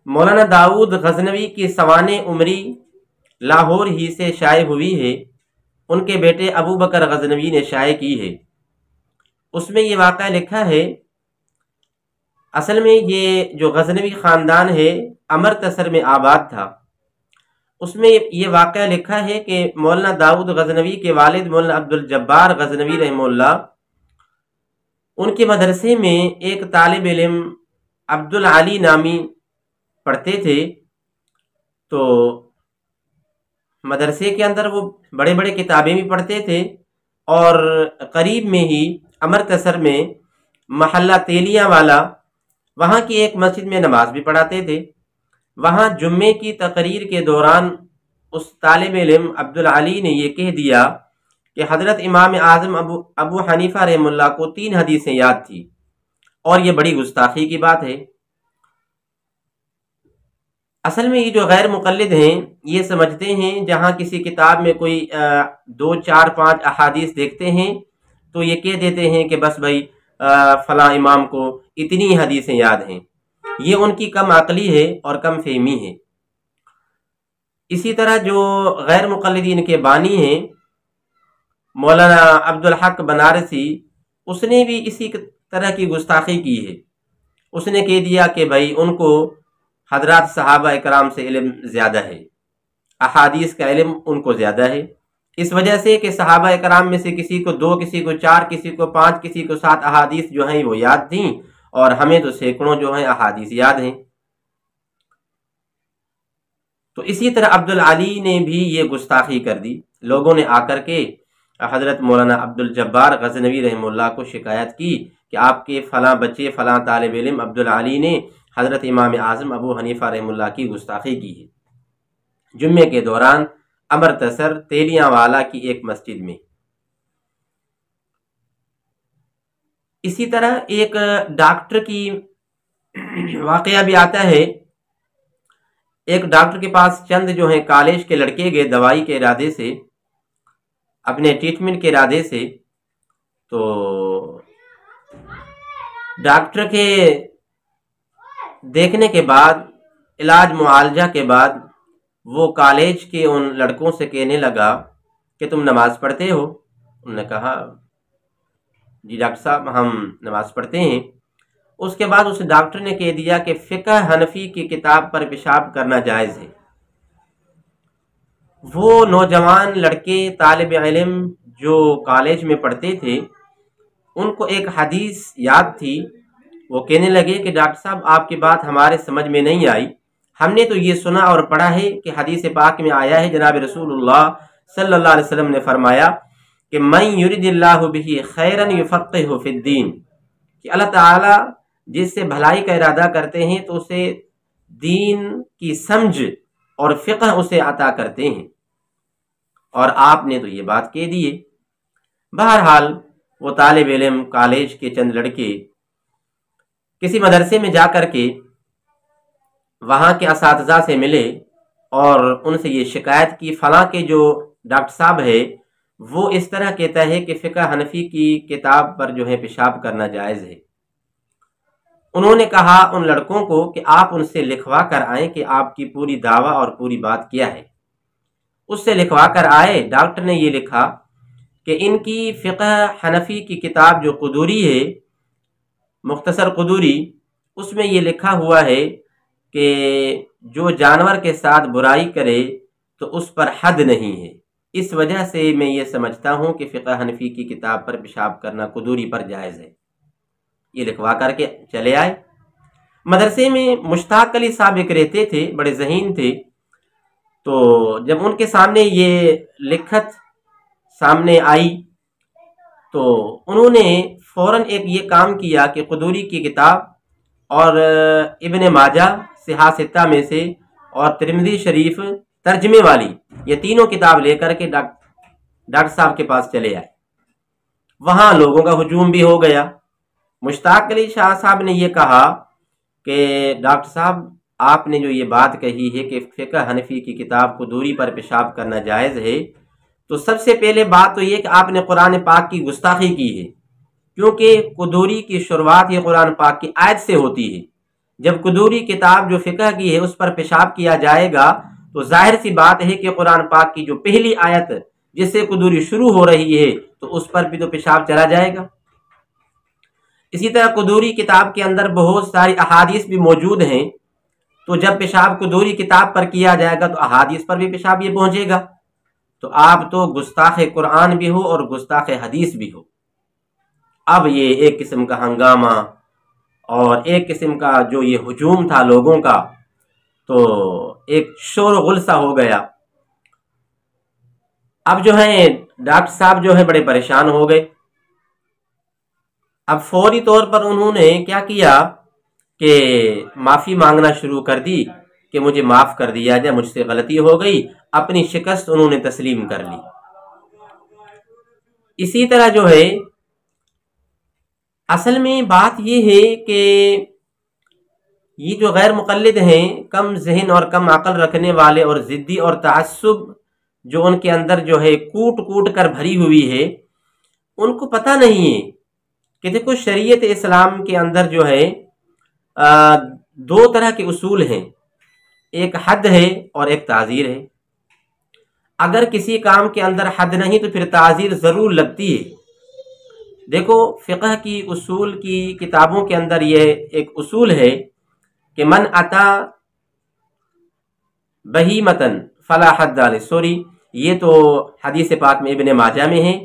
مولانا داؤد غزنوی کی سوانح عمری لاہور ہی سے شائع ہوئی ہے، ان کے بیٹے ابو بکر غزنوی نے شائع کی ہے۔ اس میں یہ واقعہ لکھا ہے، اصل میں یہ جو غزنوی خاندان ہے امرتسر میں آباد تھا۔ اس میں یہ واقعہ لکھا ہے کہ مولانا داؤد غزنوی کے والد مولانا عبدالجبار غزنوی رحمہ اللہ، ان کے مدرسے میں ایک طالب علم عبدالعلی نامی پڑھتے تھے، تو مدرسے کے اندر وہ بڑے بڑے کتابیں بھی پڑھتے تھے، اور قریب میں ہی امرتسر میں محلہ تیلیاں والا، وہاں کی ایک مسجد میں نماز بھی پڑھاتے تھے۔ وہاں جمعے کی تقریر کے دوران اس طالب علم عبدالعلی نے یہ کہہ دیا کہ حضرت امام اعظم ابو حنیفہ رحمہ اللہ کو 3 حدیثیں یاد تھی، اور یہ بڑی گستاخی کی بات ہے۔ اصل میں یہ جو غیر مقلد ہیں یہ سمجھتے ہیں جہاں کسی کتاب میں کوئی 2 4 5 احادیث دیکھتے ہیں تو یہ کہہ دیتے ہیں کہ بس بھائی فلاں امام کو اتنی حدیثیں یاد ہیں۔ یہ ان کی کم عقلی ہے اور کم فہمی ہے۔ اسی طرح جو غیر مقلدین کے بانی ہیں مولانا عبدالحق بنارسی، اس نے بھی اسی طرح کی گستاخی کی ہے۔ اس نے کہہ دیا کہ بھائی ان کو حضرات صحابہ اکرام سے علم زیادہ ہے، احادیث کا علم ان کو زیادہ ہے، اس وجہ سے کہ صحابہ اکرام میں سے کسی کو 2 کسی کو 4 کسی کو 5 کسی کو 7 احادیث جو ہیں وہ یاد تھیں، اور ہمیں تو سینکڑوں جو ہیں احادیث یاد ہیں۔ تو اسی طرح عبدالعلی نے بھی یہ گستاخی کر دی۔ لوگوں نے آ کر کے حضرت مولانا عبدالجبار غزنوی رحمہ اللہ کو شکایت کی کہ آپ کے فلاں بچے فلاں طالب علم عبدالعلی نے حضرت امام اعظم ابو حنیفہ رحمہ اللہ کی گستاخی کی ہے، جمعے کے دوران امرتسر تیلیاں والا کی ایک مسجد میں۔ اسی طرح ایک ڈاکٹر کی واقعہ بھی آتا ہے۔ ایک ڈاکٹر کے پاس چند جو ہیں کالج کے لڑکے گئے دوائی کے ارادے سے، اپنے ٹریٹمنٹ کے ارادے سے، تو ڈاکٹر کے دیکھنے کے بعد، علاج معالجہ کے بعد، وہ کالج کے ان لڑکوں سے کہنے لگا کہ تم نماز پڑھتے ہو؟ انہوں نے کہا جی ڈاکٹر صاحب ہم نماز پڑھتے ہیں۔ اس کے بعد اس ڈاکٹر نے کہہ دیا کہ فقہ حنفی کی کتاب پر پیشاب کرنا جائز ہے۔ وہ نوجوان لڑکے طالب علم جو کالج میں پڑھتے تھے، ان کو ایک حدیث یاد تھی۔ وہ کہنے لگے کہ ڈاکٹر صاحب آپ کی بات ہمارے سمجھ میں نہیں آئی، ہم نے تو یہ سنا اور پڑھا ہے کہ حدیث پاک میں آیا ہے، جناب رسول اللہ صلی اللہ علیہ وسلم نے فرمایا کہ من یرد اللہ بہ خیرا یفقہہ فی الدین، کہ اللہ تعالی جس سے بھلائی کا ارادہ کرتے ہیں تو اسے دین کی سمجھ اور فقہ اسے عطا کرتے ہیں، اور آپ نے تو یہ بات کہہ دی ہے۔ بہرحال وہ طالب علم کالج کے چند لڑکے کسی مدرسے میں جا کر کے وہاں کے اساتذہ سے ملے اور ان سے یہ شکایت کی فلاں کے جو ڈاکٹر صاحب ہے وہ اس طرح کہتا ہے کہ فقہ حنفی کی کتاب پر جو ہے پیشاب کرنا جائز ہے۔ انہوں نے کہا ان لڑکوں کو کہ آپ ان سے لکھوا کر آئیں کہ آپ کی پوری دعویٰ اور پوری بات کیا ہے۔ اس سے لکھوا کر آئے، ڈاکٹر نے یہ لکھا کہ ان کی فقہ حنفی کی کتاب جو قدوری ہے، مختصر قدوری، اس میں یہ لکھا ہوا ہے کہ جو جانور کے ساتھ برائی کرے تو اس پر حد نہیں ہے، اس وجہ سے میں یہ سمجھتا ہوں کہ فقہ حنفی کی کتاب پر پیشاب کرنا قدوری پر جائز ہے۔ یہ لکھوا کر کے چلے آئے۔ مدرسے میں مشتاق علی صاحب ایک رہتے تھے، بڑے ذہین تھے، تو جب ان کے سامنے یہ لکھت سامنے آئی تو انہوں نے فوراً ایک یہ کام کیا کہ قدوری کی کتاب اور ابن ماجہ صحاح ستہ میں سے اور ترمذی شریف ترجمے والی، یہ تینوں کتاب لے کر کے ڈاکٹر صاحب کے پاس چلے آئے۔ وہاں لوگوں کا ہجوم بھی ہو گیا۔ مشتاق علی شاہ صاحب نے یہ کہا کہ ڈاکٹر صاحب آپ نے جو یہ بات کہی ہے کہ فقہ حنفی کی کتاب قدوری پر پیشاب کرنا جائز ہے، تو سب سے پہلے بات تو یہ کہ آپ نے قرآن پاک کی گستاخی کی ہے، کیونکہ قدوری کی شروعات یہ قرآن پاک کی آیت سے ہوتی ہے جب قدوری کتاب جو فقہ کی ہے اس پر پیشاب کیا جائے گا تو ظاہر سی بات ہے کہ قرآن پاک کی جو پہلی آیت جس سے قدوری شروع ہو رہی ہے تو اس پر بھی تو پیشاب چلا جائے گا۔ اسی طرح قدوری کتاب کے اندر بہت ساری احادیث بھی موجود ہیں، تو جب پیشاب قدوری کتاب پر کیا جائے گا تو احادیث پر بھی پیشاب یہ پہنچے گا، تو آپ تو گستاخ قرآن بھی ہو اور گستاخ حدیث بھی ہو۔ اب یہ ایک قسم کا ہنگامہ اور ایک قسم کا جو یہ ہجوم تھا لوگوں کا، تو ایک شور و غل سا ہو گیا۔ اب جو ہے ڈاکٹر صاحب جو ہے بڑے پریشان ہو گئے۔ اب فوری طور پر انہوں نے کیا کیا کہ معافی مانگنا شروع کر دی کہ مجھے معاف کر دیا جائے، مجھ سے غلطی ہو گئی، اپنی شکست انہوں نے تسلیم کر لی۔ اسی طرح جو ہے اصل میں بات یہ ہے کہ یہ جو غیر مقلد ہیں، کم ذہن اور کم عقل رکھنے والے اور ضدی اور تعصب جو ان کے اندر جو ہے کوٹ کوٹ کر بھری ہوئی ہے، ان کو پتہ نہیں ہے کہ دیکھو شریعت اسلام کے اندر جو ہے دو طرح کے اصول ہیں، ایک حد ہے اور ایک تعزیر ہے۔ اگر کسی کام کے اندر حد نہیں تو پھر تعزیر ضرور لگتی ہے۔ دیکھو فقہ کی اصول کی کتابوں کے اندر یہ ایک اصول ہے کہ من اتا بہیمتن فلا حد علیہ، یہ تو حدیث پاک میں ابن ماجہ میں ہے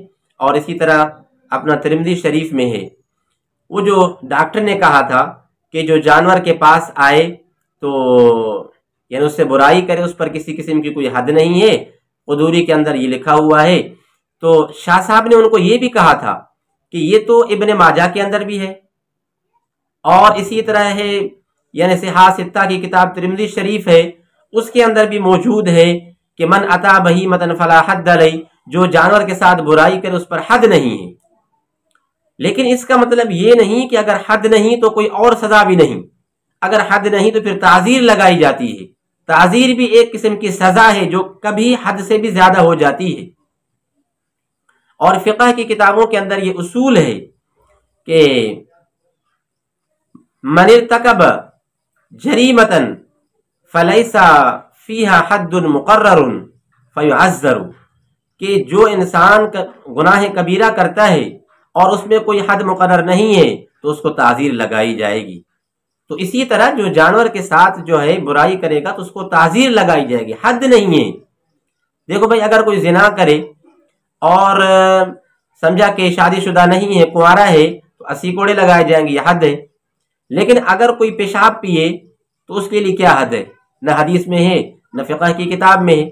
اور اسی طرح اپنا ترمذی شریف میں ہے۔ وہ جو ڈاکٹر نے کہا تھا کہ جو جانور کے پاس آئے تو یعنی اس سے برائی کرے، اس پر کسی قسم کی کوئی حد نہیں ہے، قدوری کے اندر یہ لکھا ہوا ہے۔ تو شاہ صاحب نے ان کو یہ بھی کہا تھا کہ یہ تو ابن ماجہ کے اندر بھی ہے اور اسی طرح ہے یعنی صحاح ستہ کی کتاب ترمذی شریف ہے، اس کے اندر بھی موجود ہے کہ من اتا بہیمۃ فلا حد علیہ، جو جانور کے ساتھ برائی کرے اس پر حد نہیں ہے۔ لیکن اس کا مطلب یہ نہیں کہ اگر حد نہیں تو کوئی اور سزا بھی نہیں، اگر حد نہیں تو پھر تعزیر لگائی جاتی ہے۔ تعزیر بھی ایک قسم کی سزا ہے جو کبھی حد سے بھی زیادہ ہو جاتی ہے۔ اور فقہ کی کتابوں کے اندر یہ اصول ہے کہ من ارتکب جریمۃ فلیس فیہا حد مقرر فیعذر، کہ جو انسان گناہ کبیرہ کرتا ہے اور اس میں کوئی حد مقرر نہیں ہے تو اس کو تعزیر لگائی جائے گی۔ تو اسی طرح جو جانور کے ساتھ جو ہے برائی کرے گا تو اس کو تعزیر لگائی جائے گی، حد نہیں ہے۔ دیکھو بھائی اگر کوئی زنا کرے اور سمجھا کہ شادی شدہ نہیں ہے، کنوارا ہے، تو 80 کوڑے لگائے جائیں گے، یہ حد ہے۔ لیکن اگر کوئی پیشاب پیے تو اس کے لیے کیا حد ہے؟ نہ حدیث میں ہے نہ فقہ کی کتاب میں ہے۔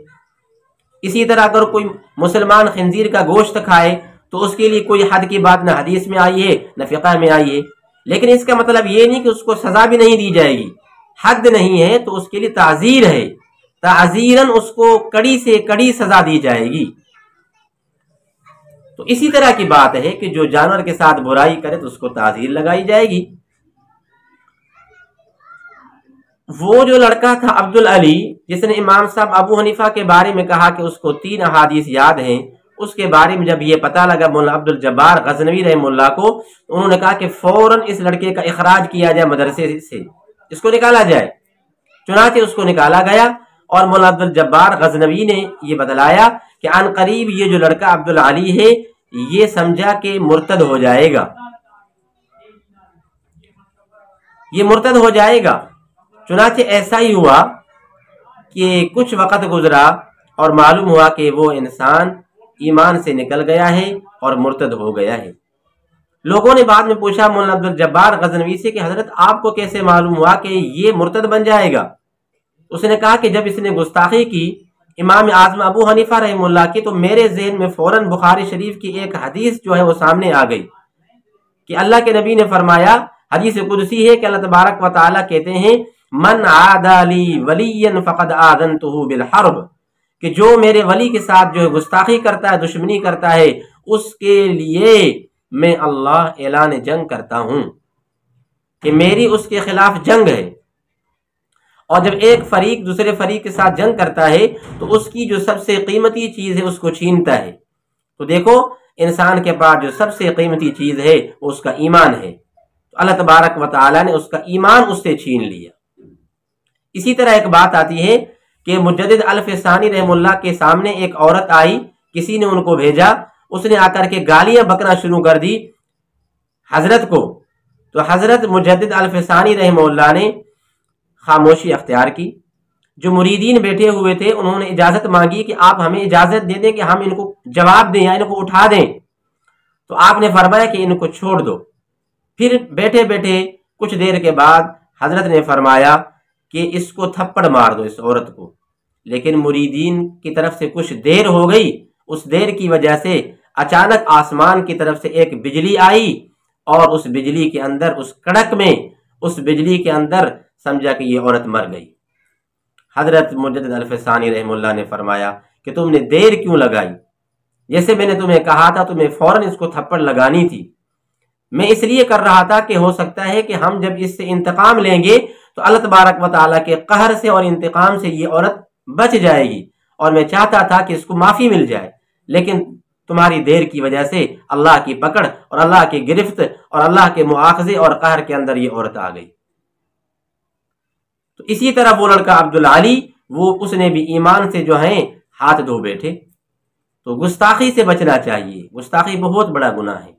اسی طرح اگر کوئی مسلمان خنزیر کا گوشت کھائے تو اس کے لیے کوئی حد کی بات نہ حدیث میں آئی ہے نہ فقہ میں آئی ہے۔ لیکن اس کا مطلب یہ نہیں کہ اس کو سزا بھی نہیں دی جائے گی، حد نہیں ہے تو اس کے لیے تعزیر ہے، تعزیراً اس کو کڑی سے کڑی سزا دی جائے گی۔ تو اسی طرح کی بات ہے کہ جو جانور کے ساتھ برائی کرے تو اس کو تعزیر لگائی جائے گی۔ وہ جو لڑکا تھا عبدالعلی جس نے امام صاحب ابو حنیفہ کے بارے میں کہا کہ اس کو 3 احادیث یاد ہیں، اس کے بارے میں جب یہ پتہ لگا مولانا عبد الجبار غزنوی رحمہ اللہ کو، انہوں نے کہا کہ فوراً اس لڑکے کا اخراج کیا جائے مدرسے سے، اس کو نکالا جائے۔ چنانچہ اس کو نکالا گیا اور مولانا عبد الجبار غزنوی نے یہ بتلایا کہ عن قریب یہ جو لڑکا عبدالعلی ہے یہ سمجھا کہ مرتد ہو جائے گا، یہ مرتد ہو جائے گا۔ چنانچہ ایسا ہی ہوا کہ کچھ وقت گزرا اور معلوم ہوا کہ وہ انسان ایمان سے نکل گیا ہے اور مرتد ہو گیا ہے۔ لوگوں نے بعد میں پوچھا مولانا عبد الجبار غزنوی سے کہ حضرت آپ کو کیسے معلوم ہوا کہ یہ مرتد بن جائے گا؟ اس نے کہا کہ جب اس نے گستاخی کی امام اعظم ابو حنیفہ رحمہ اللہ کی تو میرے ذہن میں فوراً بخاری شریف کی ایک حدیث جو ہے وہ سامنے آ گئی کہ اللہ کے نبی نے فرمایا، حدیث قدسی ہے کہ اللہ تبارک و تعالیٰ کہتے ہیں من عادى لي وليا فقد آذنته بالحرب، کہ جو میرے ولی کے ساتھ جو ہے گستاخی کرتا ہے، دشمنی کرتا ہے، اس کے لیے میں اللہ اعلان جنگ کرتا ہوں کہ میری اس کے خلاف جنگ ہے۔ اور جب ایک فریق دوسرے فریق کے ساتھ جنگ کرتا ہے تو اس کی جو سب سے قیمتی چیز ہے اس کو چھینتا ہے۔ تو دیکھو انسان کے پاس جو سب سے قیمتی چیز ہے وہ اس کا ایمان ہے۔ تو اللہ تبارک و تعالی نے اس کا ایمان اس سے چھین لیا۔ اسی طرح ایک بات آتی ہے کہ مجدد الف ثانی رحم اللہ کے سامنے ایک عورت آئی، کسی نے ان کو بھیجا، اس نے آ کر کے گالیاں بکنا شروع کر دی حضرت کو، تو حضرت مجدد الف ثانی رحم اللہ نے خاموشی اختیار کی۔ جو مریدین بیٹھے ہوئے تھے انہوں نے اجازت مانگی کہ آپ ہمیں اجازت دے دیں کہ ہم ان کو جواب دیں یا ان کو اٹھا دیں، تو آپ نے فرمایا کہ ان کو چھوڑ دو۔ پھر بیٹھے بیٹھے کچھ دیر کے بعد حضرت نے فرمایا کہ اس کو تھپڑ مار دو، اس عورت کو۔ لیکن مریدین کی طرف سے کچھ دیر ہو گئی، اس دیر کی وجہ سے اچانک آسمان کی طرف سے ایک بجلی آئی، اور اس بجلی کے اندر، اس کڑک میں، اس بجلی کے اندر سمجھا کہ یہ عورت مر گئی۔ حضرت مجدد الف ثانی رحم اللہ نے فرمایا کہ تم نے دیر کیوں لگائی؟ جیسے میں نے تمہیں کہا تھا تمہیں فوراً اس کو تھپڑ لگانی تھی۔ میں اس لیے کر رہا تھا کہ ہو سکتا ہے کہ ہم جب اس سے انتقام لیں گے تو اللہ تبارک و تعالیٰ کے قہر سے اور انتقام سے یہ عورت بچ جائے گی، اور میں چاہتا تھا کہ اس کو معافی مل جائے، لیکن تمہاری دیر کی وجہ سے اللہ کی پکڑ اور اللہ کی گرفت اور اللہ کے مؤاخذے اور قہر کے اندر یہ عورت آ گئی۔ تو اسی طرح وہ لڑکا عبدالعلی، اس نے بھی ایمان سے جو ہیں ہاتھ دھو بیٹھے۔ تو گستاخی سے بچنا چاہیے، گستاخی بہت بڑا گناہ ہے۔